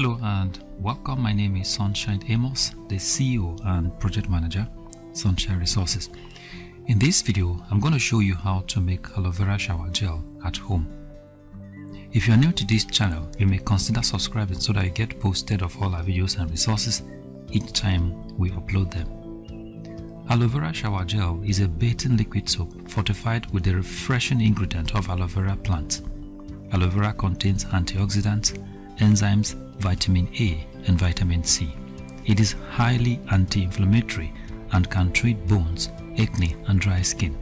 Hello and welcome. My name is Sunshine Amos, the CEO and Project Manager, Sunshine Resources. In this video, I'm going to show you how to make aloe vera shower gel at home. If you are new to this channel, you may consider subscribing so that you get posted of all our videos and resources each time we upload them. Aloe vera shower gel is a bathing liquid soap fortified with the refreshing ingredient of aloe vera plant. Aloe vera contains antioxidants, enzymes, vitamin A and vitamin C. It is highly anti-inflammatory and can treat bones, acne and dry skin.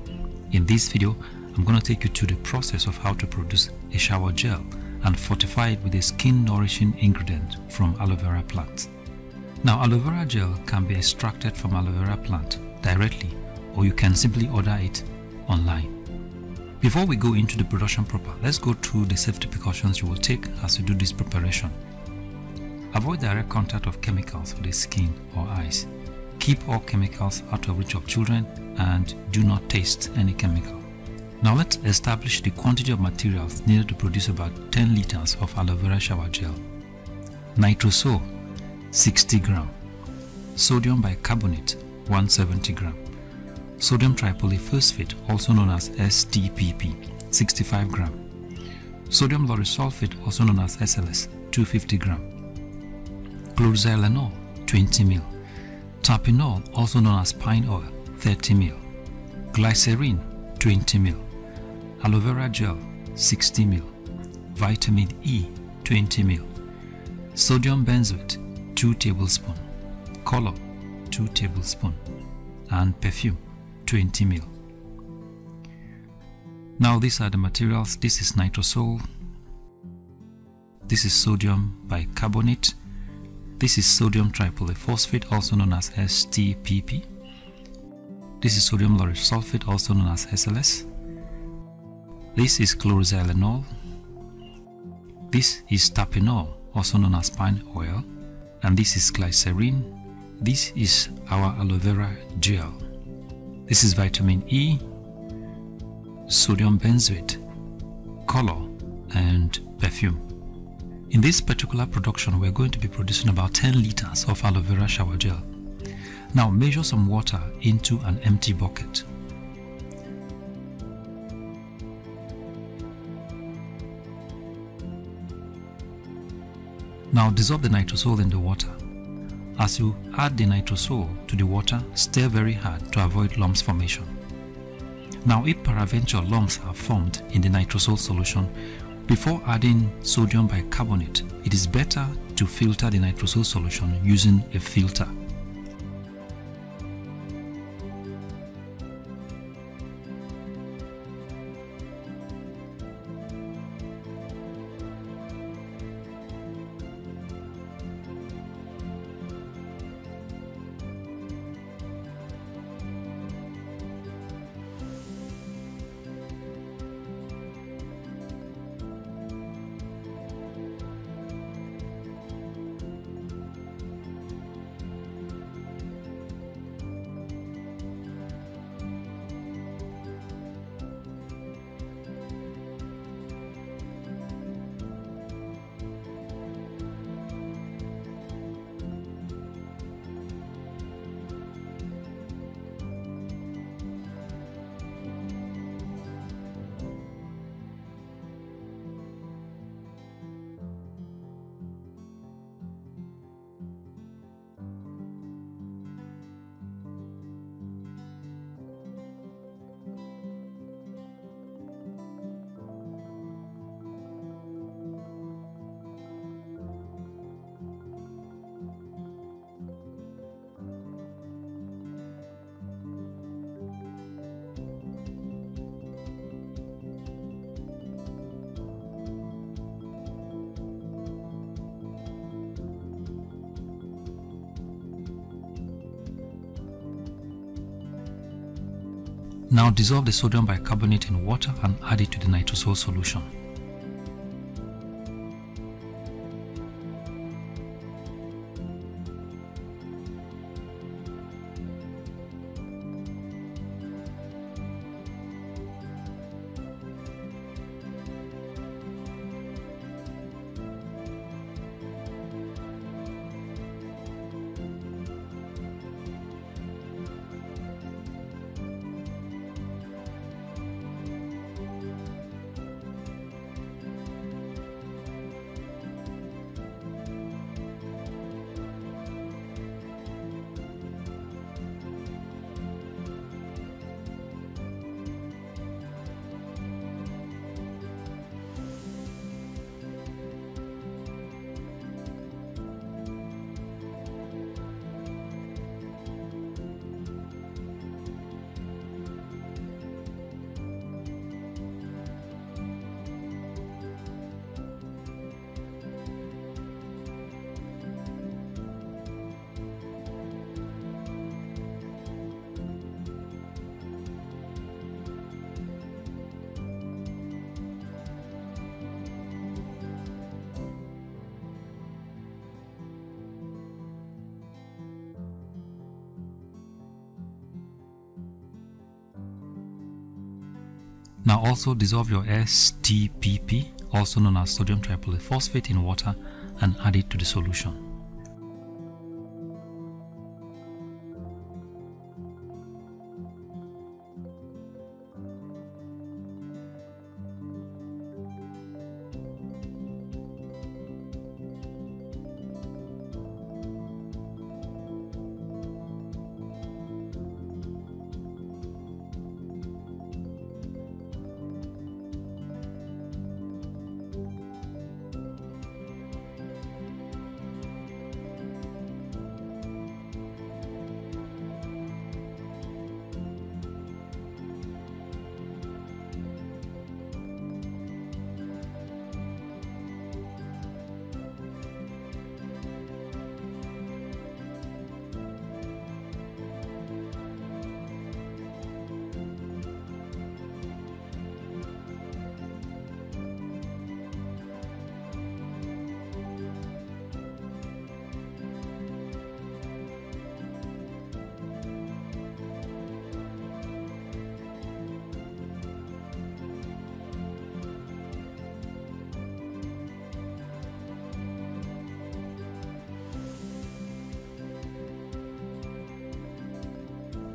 In this video, I'm going to take you through the process of how to produce a shower gel and fortify it with a skin nourishing ingredient from aloe vera plant. Now, aloe vera gel can be extracted from aloe vera plant directly, or you can simply order it online. Before we go into the production proper, let's go through the safety precautions you will take as you do this preparation. Avoid direct contact of chemicals with the skin or eyes. Keep all chemicals out of reach of children and do not taste any chemical. Now let's establish the quantity of materials needed to produce about 10 liters of aloe vera shower gel. Nitrosol 60 gram, sodium bicarbonate 170 gram, sodium tripolyphosphate also known as STPP 65 gram, sodium lauryl sulfate also known as SLS 250 gram, chlorxylenol 20 ml, tapinol also known as pine oil 30 ml, glycerin 20 ml, aloe vera gel 60 ml, vitamin E 20 ml, sodium benzoate 2 tablespoons, color 2 tablespoons, and perfume 20 ml. Now these are the materials. This is nitrosol, this is sodium bicarbonate, this is sodium tripolyphosphate also known as STPP, this is sodium lauryl sulfate also known as SLS, this is chlorxylenol, this is tapinol also known as pine oil, and this is glycerin. This is our aloe vera gel. This is vitamin E, sodium benzoate, color, and perfume. In this particular production, we're going to be producing about 10 liters of aloe vera shower gel. Now measure some water into an empty bucket. Now dissolve the nitrosol in the water. As you add the nitrosol to the water, stir very hard to avoid lumps formation. Now if peradventure lumps are formed in the nitrosol solution, before adding sodium bicarbonate, it is better to filter the nitrosol solution using a filter. Now dissolve the sodium bicarbonate in water and add it to the nitrosol solution. Now also dissolve your STPP, also known as sodium tripolyphosphate, in water and add it to the solution.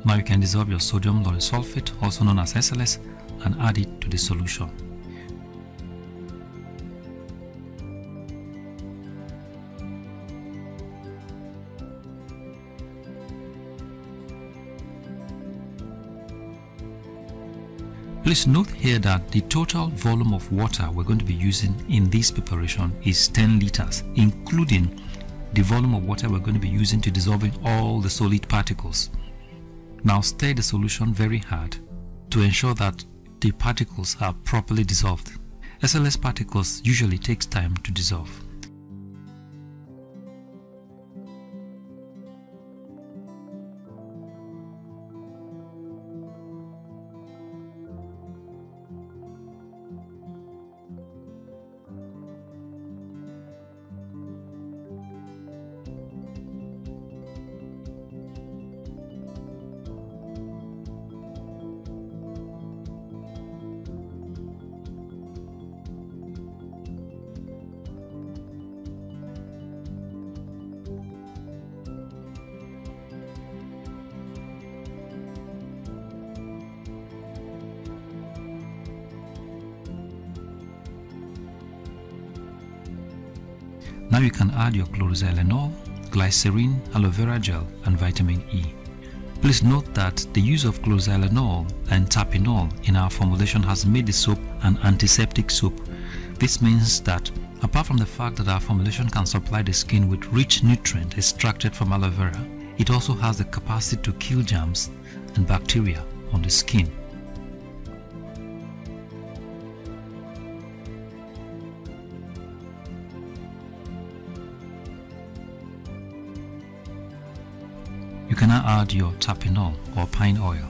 Now you can dissolve your sodium lauryl sulfate, also known as SLS, and add it to the solution. Please note here that the total volume of water we're going to be using in this preparation is 10 liters, including the volume of water we're going to be using to dissolving all the solid particles. Now stir the solution very hard to ensure that the particles are properly dissolved. SLS particles usually takes time to dissolve. Now you can add your chlorxylenol, glycerin, aloe vera gel and vitamin E. Please note that the use of chlorxylenol and tapinol in our formulation has made the soap an antiseptic soap. This means that apart from the fact that our formulation can supply the skin with rich nutrients extracted from aloe vera, it also has the capacity to kill germs and bacteria on the skin. You can now add your tapinol or pine oil.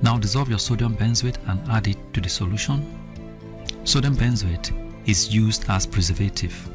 Now dissolve your sodium benzoate and add it to the solution. Sodium benzoate is used as preservative.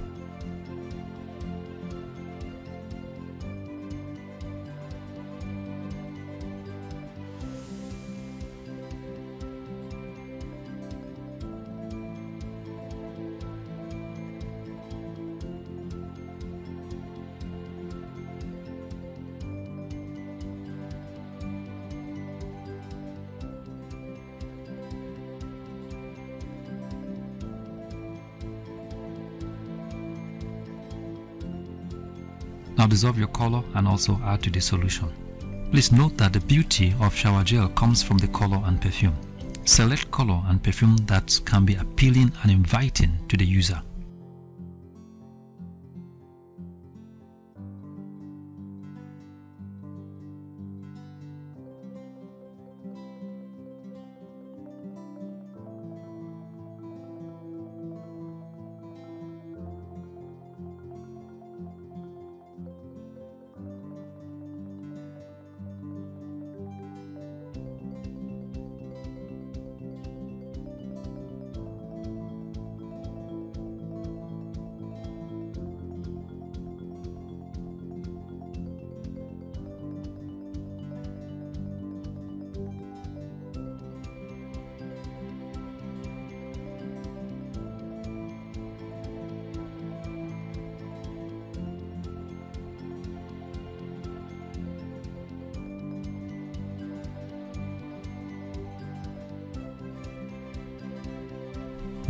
Now dissolve your color and also add to the solution. Please note that the beauty of shower gel comes from the color and perfume. Select color and perfume that can be appealing and inviting to the user.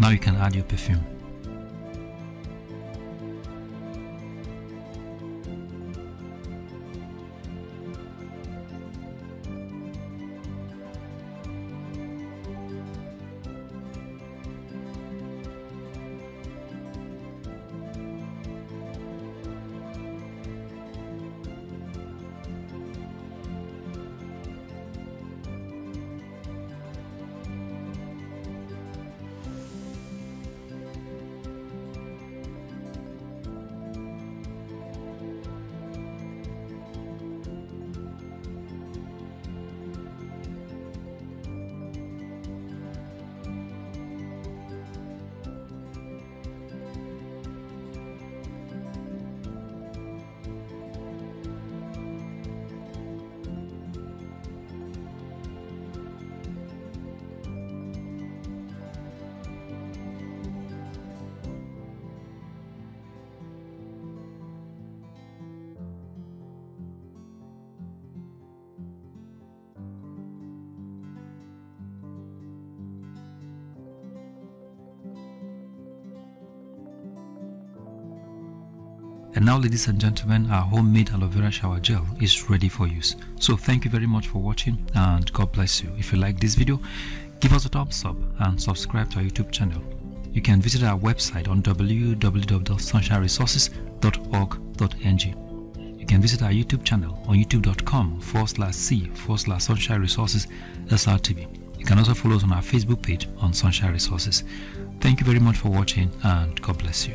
Now you can add your perfume. And now, ladies and gentlemen, our homemade aloe vera shower gel is ready for use. So thank you very much for watching and God bless you. If you like this video, give us a thumbs up and subscribe to our YouTube channel. You can visit our website on www.sunshineresources.org.ng. You can visit our YouTube channel on youtube.com/c/Sunshine Resources SRTV. You can also follow us on our Facebook page on Sunshine Resources. Thank you very much for watching and God bless you.